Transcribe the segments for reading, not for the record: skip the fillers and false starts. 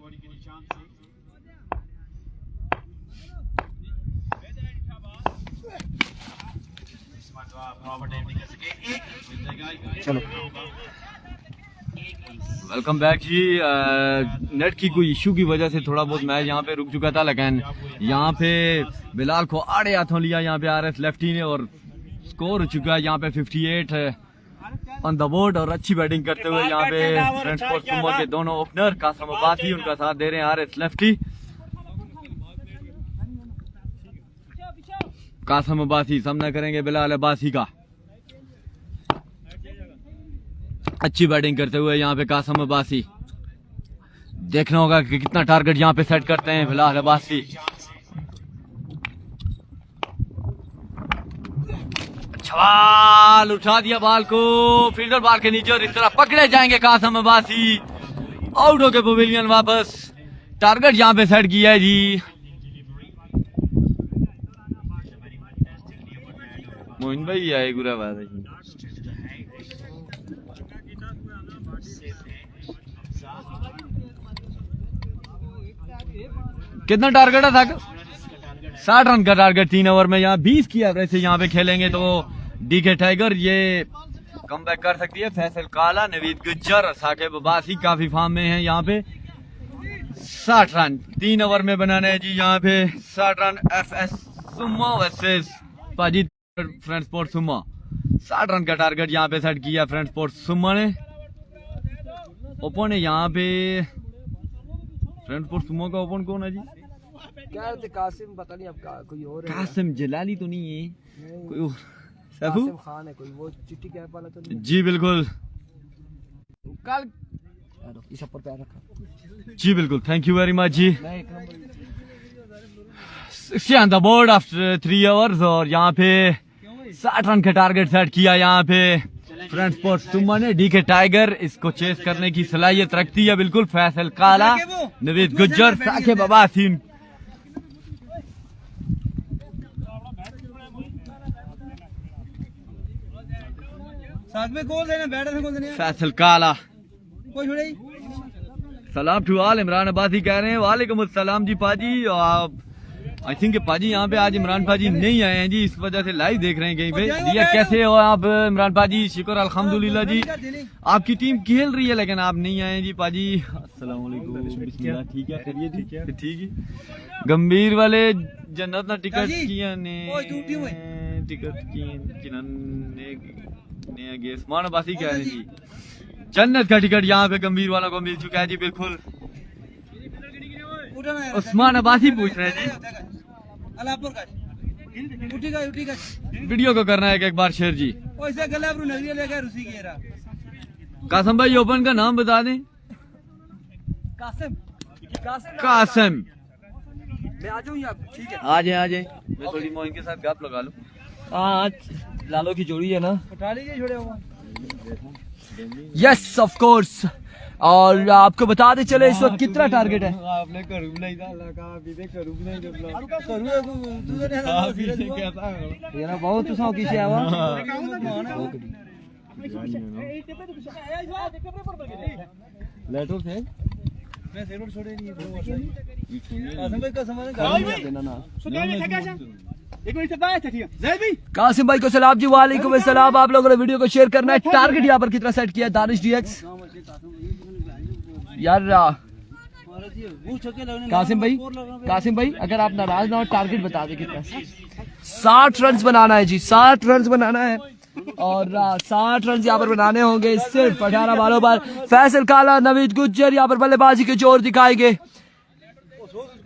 चलो welcome back जी। Net की कोई इशू की वजह से थोड़ा बहुत मैच यहाँ पे रुक चुका था, लेकिन यहाँ पे बिलाल को आड़े हाथों लिया यहाँ पे आरएस लेफ्टी ने और स्कोर हो चुका है यहाँ पे 58 ऑन द बोर्ड। और अच्छी बैटिंग करते हुए यहाँ पे फ्रेंड्स स्पोर्ट्स सुमो के दोनों ओपनर कासम अब्बासी उनका साथ दे रहे हैं आरएस लेफ्टी। कासम अब्बासी सामना करेंगे बिलाल अब्बासी का। अच्छी बैटिंग करते हुए यहाँ पे कासम अब्बासी, देखना होगा कि कितना टारगेट यहाँ पे सेट करते हैं बिलाल अब्बासी। छवाल उठा दिया बाल को फील्डर बाल के नीचे और इस तरह पकड़े जाएंगे कासम अब्बासी। आउट होके पवेलियन वापस, टारगेट यहाँ पे सेट किया है जी। मोइन भाई आए गुरा बात है। कितना टारगेट है था? 60 रन का टारगेट 3 ओवर में। यहाँ 20 की एवरेज से यहाँ पे खेलेंगे तो डीके टाइगर ये कमबैक कर सकती है। फैसल काला, नवीद गुज्जर, साकिब अब्बासी काफी फॉर्म में हैं यहाँ पे। 60 रन 3 ओवर में बनाने हैं जी यहाँ पे। 60 रन एफएस सुम्मा वर्सेस पाजी फ्रेंड्स स्पोर्ट्स सुम्मा। 60 रन का टारगेट यहाँ पे सेट किया फ्रेंड्स स्पोर्ट्स सुम्मा ने। ओपन है यहाँ पे फ्रेंड्स स्पोर्ट्स सुम्मा का। ओपन कौन है जी? क्या कासिम, पता नहीं अब कोई और है। कासिम जलाली तो नहीं है, कोई और कासिम खान है कोई, वो चिट्टी कैप वाला तो नहीं जी? बिल्कुल कल इस पर पैर रखा जी, बिल्कुल। थैंक यू वेरी मच जी। 60 on the board after 3 overs और यहाँ पे 60 रन का टारगेट सेट किया यहाँ पे फ्रेंड्स स्पोर्ट्स सुम्मा ने। डीके टाइगर इसको चेस करने की सलाहियत रखती है बिल्कुल। फैसल काला, नवीद गुज्जर, साकिब अब्बासी। साथ में गोल देना, बैटर से गोल देना। फैसल काला, कोई छोड़े। सलाम टू ऑल। इमरान अब्बासी कह रहे हैं वालेकुम अस्सलाम जी पाजी। आप आई थिंक पाजी यहाँ पे आज इमरान पाजी नहीं आए हैं जी, इस वजह से लाइव देख रहे हैं कहीं पे। जी कैसे हो आप इमरान पाजी? शुक्र अल्हम्दुलिल्लाह जी। आपकी टीम खेल रही है लेकिन आप नहीं आए जी पाजी। अस्सलाम वालेकुम। बिस्मिल्लाह। ठीक है, करिए जी, ठीक है। गंभीर वाले जन्नत ना टिकट किया ने टिकट ने उस्मान अब्बासी कह रहे हैं जी जन्नत का टिकट यहाँ पे गंभीर वालों को मिल चुका है जी। बिल्कुल उस्मान अब्बासी पूछ रहे हैं जी। वीडियो को करना है एक बार शेयर जी। कासम भाई ओपन का नाम बता दें। कासिम मैं आ जाऊँ? ठीक है, आ जाए। मैं थोड़ी मोइन के साथ गप लगा लूं। आज लालो की जोड़ी है ना, उठा लीजिए छोड़े हुआ। Yes of course. और आपको बताते चले इस वक्त कितना टारगेट है। आपने करूब नहीं था लगा बीते करूब नहीं जब ये ना बहुत तुसा की से आवा लेटो थे मैं सेरोड छोड़े नहीं दो कासिम भाई का सामान देना ना कासिम भाई को सलाम जी। वालेकुम अस्सलाम। आप लोगों ने वीडियो को शेयर करना है। टारगेट यहाँ पर कितना सेट किया है दानिश डीएक्स यार? कासिम भाई अगर आप नाराज ना हो टारगेट बता दे कितना। 60 रन बनाना है जी, 60 रन बनाना है और 60 रन यहाँ पर बनाने होंगे सिर्फ 18 बालों पर। फैसल काला, नवीद गुज्जर यहाँ पर बल्लेबाजी के जोर दिखाएंगे।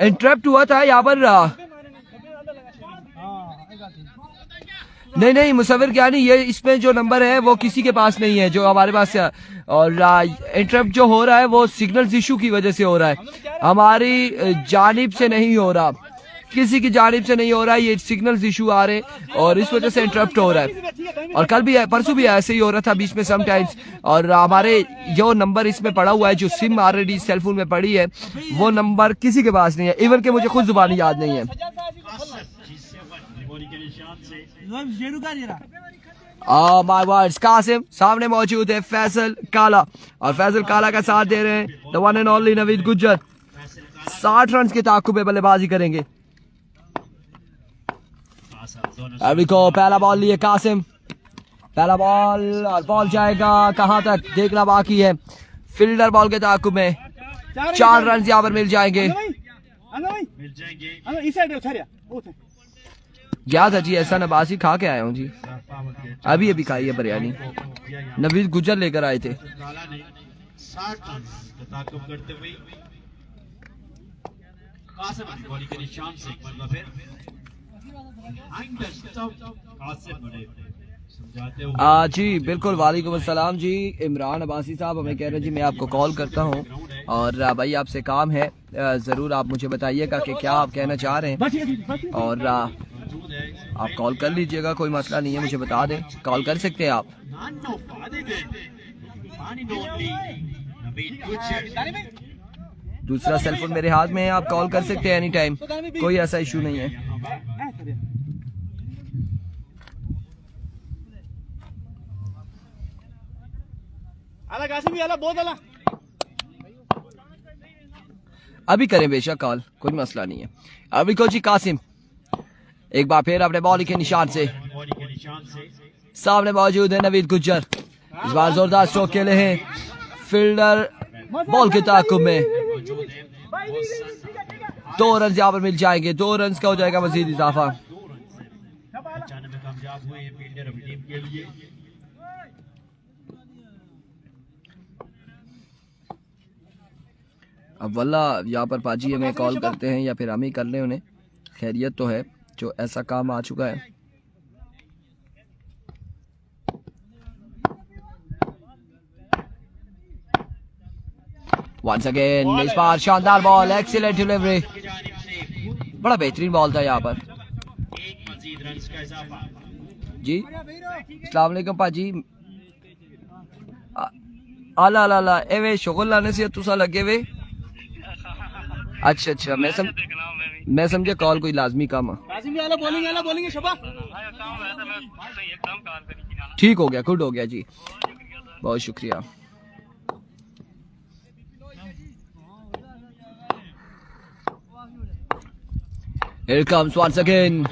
इंटरप्ट हुआ था यहाँ पर। नहीं मुसविर क्या नहीं, ये इसमें जो नंबर है वो किसी के पास नहीं है जो हमारे पास है। और इंटरप्ट जो हो रहा है वो सिग्नल्स इशू की वजह से हो रहा है, हमारी जानिब से नहीं हो रहा, किसी की जानिब से नहीं हो रहा है। ये सिग्नल्स इशू आ रहे और इस वजह से इंटरप्ट हो रहा है। और कल भी परसों भी ऐसे ही हो रहा था बीच में समटाइम्स। और हमारे जो नंबर इसमें पड़ा हुआ है, जो सिम ऑलरेडी सेलफोन में पड़ी है, वो नंबर किसी के पास नहीं है, इवन के मुझे खुद जुबानी याद नहीं है। My words. कासिम सामने मौजूद है फैसल काला और फैसल काला का साथ दे रहे हैं the one and only Naveed Gujjar. 60 run के ताकुब में बल्लेबाजी करेंगे। अभी को पहला बॉल लिए कासिम, पहला बॉल और बॉल जाएगा कहां तक देखना बाकी है। फील्डर बॉल के ताकुब में 4 रन यहाँ पर मिल जाएंगे। क्या था जी, ऐसा नबासी खा के आया हूँ जी, अभी अभी खाई है बिरयानी, नवीद गुजर लेकर आए थे। जी बिल्कुल, वालेकुम अस्सलाम जी। इमरान अब्बासी साहब हमें कह रहे हैं जी मैं आपको कॉल करता हूं और भाई आपसे काम है, ज़रूर आप मुझे बताइएगा कि क्या आप कहना चाह रहे हैं और आप कॉल कर लीजिएगा, कोई मसला नहीं है, मुझे बता दें, कॉल कर सकते हैं आप। दूसरा सेलफोन मेरे हाथ में है, आप कॉल कर सकते हैं एनी टाइम, कोई ऐसा इशू नहीं है। अभी करें बेशक कॉल, कोई मसला नहीं है। अभी को जी कासिम एक बार फिर अपने बॉल के निशान से सामने मौजूद है नवीद गुज्जर, इस बार जोरदार स्ट्रोक के लिए है। फील्डर बॉल के ताकुब में 2 रन यहाँ पर मिल जाएंगे, 2 रन का हो जाएगा मजीद इजाफा। अब वल्ला यहाँ पर पाजी हमें कॉल करते हैं या फिर हम ही कर लें उन्हें, खैरियत तो है जो ऐसा काम आ चुका है। वंस अगेन इस बार शानदार बॉल, एक्सीलेंट डिलीवरी, बड़ा बेहतरीन बॉल था यहाँ पर जी। अस्सलाम वालेकुम पाजी, आला आला आला एवे शुगल लाने से तुसा लगे वे। अच्छा अच्छा, मैं समझे कॉल कोई लाजमी काम है। ठीक हो गया, गुड हो गया जी, बहुत शुक्रिया। Here comes once again,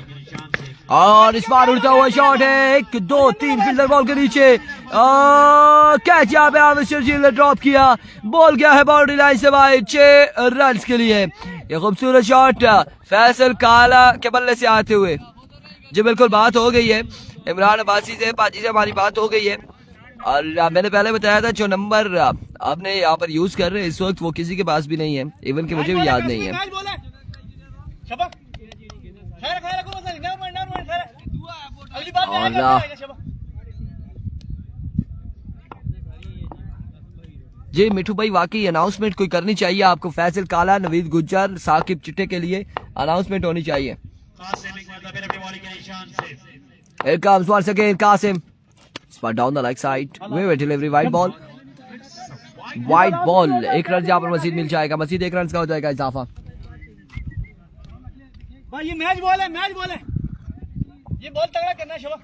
और इस बार उड़ता हुआ शॉट है, 1 2 3 फील्डर बॉल के नीचे, कैच यहाँ पे आविश शर्जील ने ड्रॉप किया, बॉल गया है बाउंड्री लाइन से बाहर 6 रन के लिए। ये खूबसूरत शॉट फैसल काला के बल्ले से आते हुए जी। बिल्कुल बात हो गई है इमरान अब्बासी से, पाजी से हमारी बात हो गई है और मैंने पहले बताया था जो नंबर आपने यहाँ पर यूज कर रहे हैं इस वक्त वो किसी के पास भी नहीं है, इवन कि मुझे भी याद नहीं है। जी मिठू भाई, वाकई अनाउंसमेंट कोई करनी चाहिए आपको, फैसल काला, नवीद गुज्जर, साकिब चिट्टे के लिए अनाउंसमेंट होनी चाहिए। Here comes once again Qasim, spun down the leg side, wave delivery, white ball, white ball, 1 run यहाँ पर मजीद मिल जाएगा, मजीद 1 रन का हो जाएगा इजाफा। ये मैच बॉल है, मैच बॉल है, ये बहुत तगड़ा करना है शबा।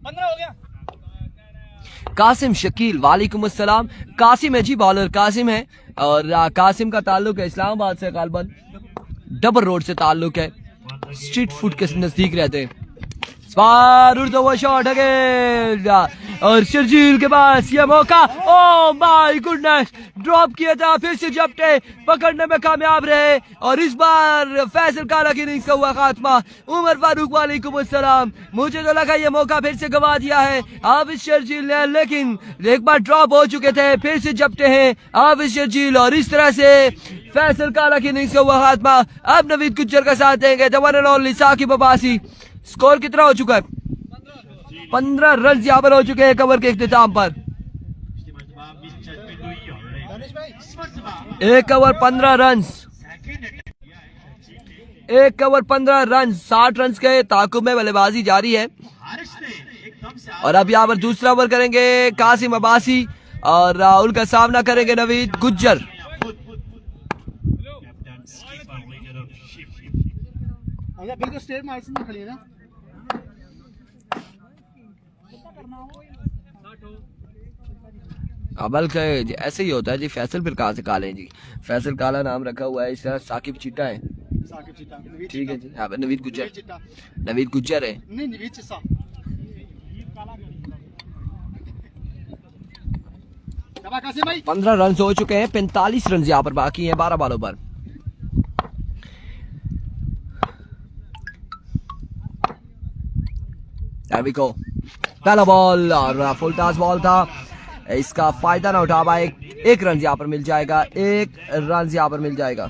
15 हो गया। कासिम शकील, वालेकुम अस्सलाम। कासिम है जी, बॉलर कासिम है और कासिम का ताल्लुक है इस्लामाबाद से, गालबन डबल रोड से ताल्लुक है, स्ट्रीट फूड के नजदीक रहते हैं। उड़ता हुआ शॉट अगेन और शर्जील के पास ये मौका, ओ माय गुडनेस, ड्रॉप किया था, फिर से जपटे पकड़ने में कामयाब रहे और इस बार फैसल काला की इनिंग्स का हुआ खात्मा। उमर फारूक, वालेकुम अस्सलाम। मुझे तो लगा ये मौका फिर से गवा दिया है हाफिज शर्जील ने, लेकिन एक बार ड्रॉप हो चुके थे, फिर से जपटे हैं हाफिज शर्जील और इस तरह से फैसल काला की इनिंग्स का हुआ खात्मा। अब नवीद गुज्जर का साथ देंगे the one and only Saqib Abbasi. Score कितना हो चुका है? 15 रन यहाँ पर हो चुके हैं कवर के इख्तिताम पर। 1 over 15 run, 1 over 15 run, 60 run के ताकुब में बल्लेबाजी जारी है और अब यहाँ पर दूसरा ओवर करेंगे कासिम अब्बासी और उनका सामना करेंगे नवीद गुज्जर। बिल्कुल स्टेट में आइसक्रीम खड़ी है ना। अबल का ऐसे ही होता है जी। फैसल फिर कहाँ से काले हैं जी? फैसल काला नाम रखा हुआ है, इसका साकिब चिट्टा है। साकिब चिट्टा, नवीद ठीक है जी। हाँ, नवीद गुज्जर, चिट्टा नवीद गुज्जर है। नहीं, नवीद चिट्टा। शाबाश कासिम भाई। 15 रन हो चुके हैं, 45 रन यहाँ पर बाकी हैं 12 बालों पर। पहला बॉल और फुल टॉस बॉल था, इसका फायदा ना उठा पाए। एक रन यहाँ पर मिल जाएगा, एक रन यहाँ पर मिल जाएगा।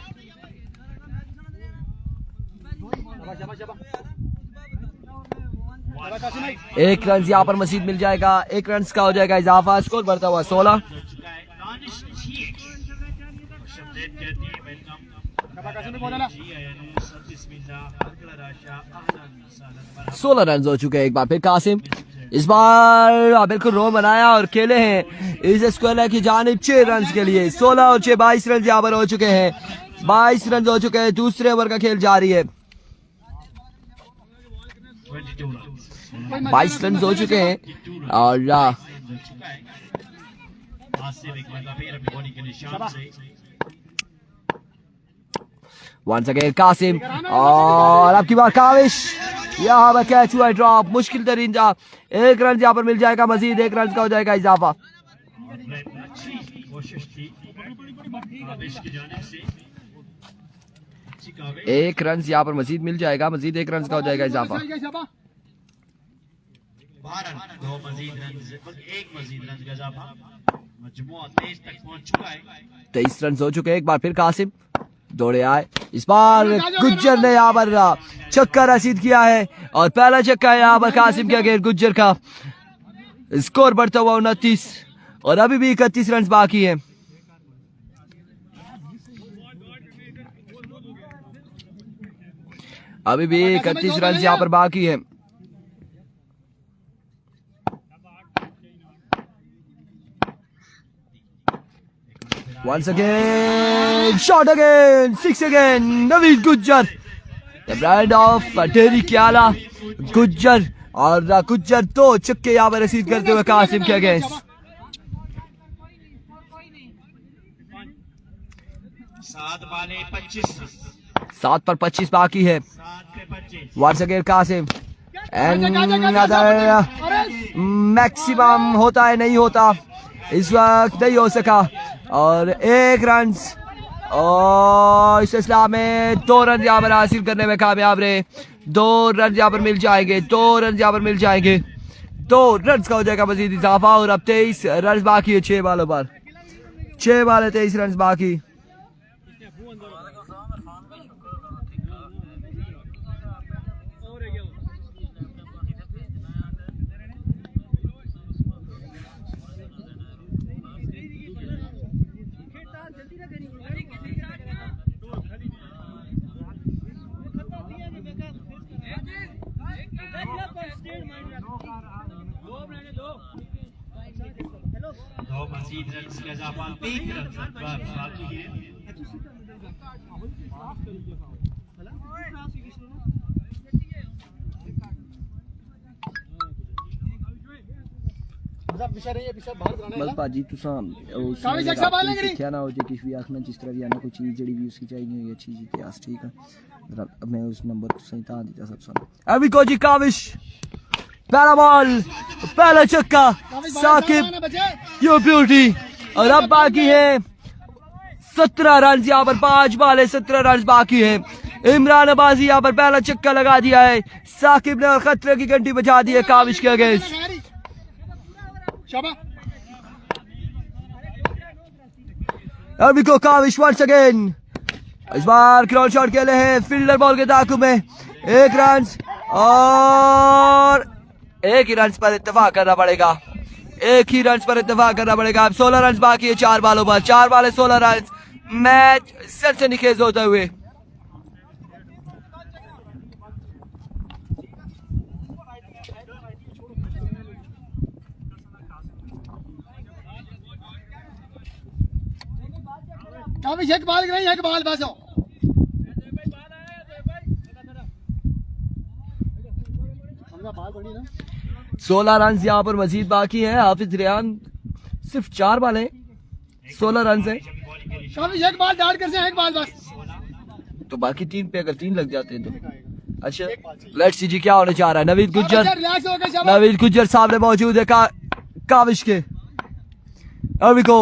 एक रन यहाँ पर मजीद मिल जाएगा, एक रन का हो जाएगा इजाफा। स्कोर बढ़ता हुआ 16। 16 रन हो चुके हैं। एक बार फिर कासिम, इस बार बिल्कुल रो बनाया और खेले हैं इस स्क्वायर की जानिब 6 रन के लिए। 16 और 6 22 रन यहाँ पर हो चुके हैं। 22 रन हो चुके हैं, दूसरे ओवर का खेल जारी है। 22 रन हो चुके हैं और वंस अगेन कासिम, और अब की बार काविश, यहाँ पर कैच हुआ ड्रॉप, मुश्किल तरीन जा। एक रन यहाँ पर मिल जाएगा, मजीद एक रन का हो जाएगा इजाफा। एक रन यहाँ पर मजीद मिल जाएगा, मजीद एक रन का हो जाएगा इजाफा। 23 रन हो चुके हैं। एक बार फिर कासिम दौड़े आए, इस बार गुज्जर ने यहाँ पर छक्का रसीद किया है और पहला छक्का है यहाँ पर कासिम के अगेंस्ट गुज्जर का। स्कोर बढ़ता हुआ 29 और अभी भी 31 रन बाकी हैं। अभी भी 31 रन यहाँ पर बाकी हैं। Once again, shot again, 6 again, Naveed Gujjar, the brand of टेरी क्याला गुज्जर, और गुज्जर 2 छक्के यहाँ पर रसीद करते हुए कासिम के अगेंस्ट। 7 पर 25 बाकी है। Once again कासिम, मैक्सिमम होता है नहीं होता, इस वक्त नहीं हो सका और एक रन और इस सिलसिला में 2 रन यहाँ पर हासिल करने में कामयाब रहे। 2 रन यहाँ पर मिल जाएंगे, 2 रन यहाँ पर मिल जाएंगे, 2 रन का हो जाएगा मजीद इजाफा। और अब 23 रन बाकी है 6 बालों पर, 6 बाल 23 रन बाकी। मजीद रन का इजाफा 3 रन बाकी है। बस भाजी तुसा क्या ना हो जाए किश भी आखना जिस तरह भी आना कोई चीज जड़ी भी उसकी चाहिए हुई अच्छी जी इतिहास, ठीक है। मैं उस नंबर को सही था दीजा सब सुन। अभी को जी काविश, पहला बॉल, पहला छक्का, साकिब यू ब्यूटी। और अब बाकी है 17 रन यहाँ पर, 5 बाल 17 रन बाकी है। इमरान अब्बासी यहाँ पर पहला छक्का लगा दिया है साकिब ने और खतरे की घंटी बजा दी है काविश के अगेंस्ट। अभी को काविश वंस अगेन, इस बार क्रॉस शॉट खेले हैं फील्डर बॉल के ताकू में। 1 रन और 1 ही रन पर इत्तेफाक करना पड़ेगा, 1 ही रन पर इत्तेफाक करना पड़ेगा। अब 16 रन बाकी है 4 बालों पर, 4 बाल 16 रन, मैच सनसनीखेज होते हुए। एक बाल नहीं, एक बाल बस 16 रन यहाँ पर मजीद बाकी है। हाफिज रियान सिर्फ 4 बॉल है, 16 रन है। काफी एक बाल डाल कर से एक बाल बस। तो बाकी 3 पे अगर 3 लग जाते हैं तो अच्छा। लेट्स सी जी क्या होने जा रहा है। नवीद गुज्जर, अच्छा, रिलैक्स हो गए शाबाश। नवीद गुज्जर सामने मौजूद है काविश के। अविको,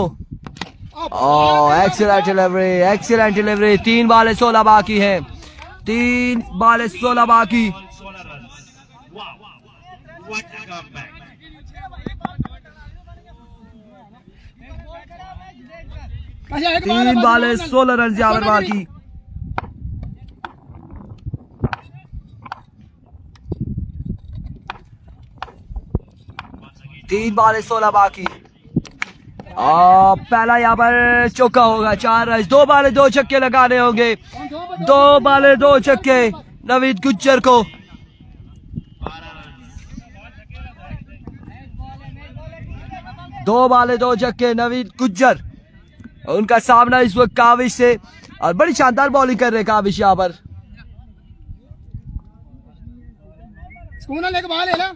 एक्सीलेंट डिलीवरी। 3 बॉल 16 बाकी है, 3 बॉल 16 बाकी। 16 runs. Wow. What a comeback. अच्छा, एक 3 बॉल 16 रन यहाँ पर बाकी। तीन बॉल 16 बाकी। पहला यहाँ पर चौका होगा, 4 रन। 2 बॉल 2 छक्के लगाने होंगे, 2 बॉल 2 छक्के नवीद गुज्जर को। 2 बॉल 2 छक्के नवीद गुज्जर। उनका सामना इस वक्त काविश से, और बड़ी शानदार बॉलिंग कर रहे हैं काविश यहाँ पर। लेके बाल है ना।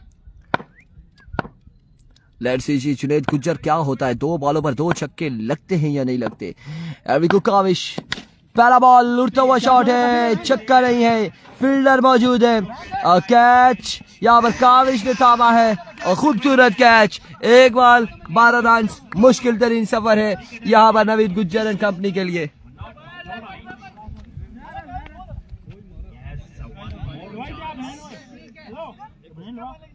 लेट्स सी जी जुनैद गुज्जर क्या होता है, 2 बॉलों पर 2 छक्के लगते हैं या नहीं लगते। एविको काविश, पहला बॉल उड़ता हुआ शॉट है, छक्का नहीं है, फील्डर मौजूद है। कैच यहाँ पर काविश ने थामा है, और खूबसूरत कैच। 1 बॉल 12 रन, मुश्किल तरीन सफर है यहाँ पर नवीद गुज्जर एंड कंपनी के लिए। हेलो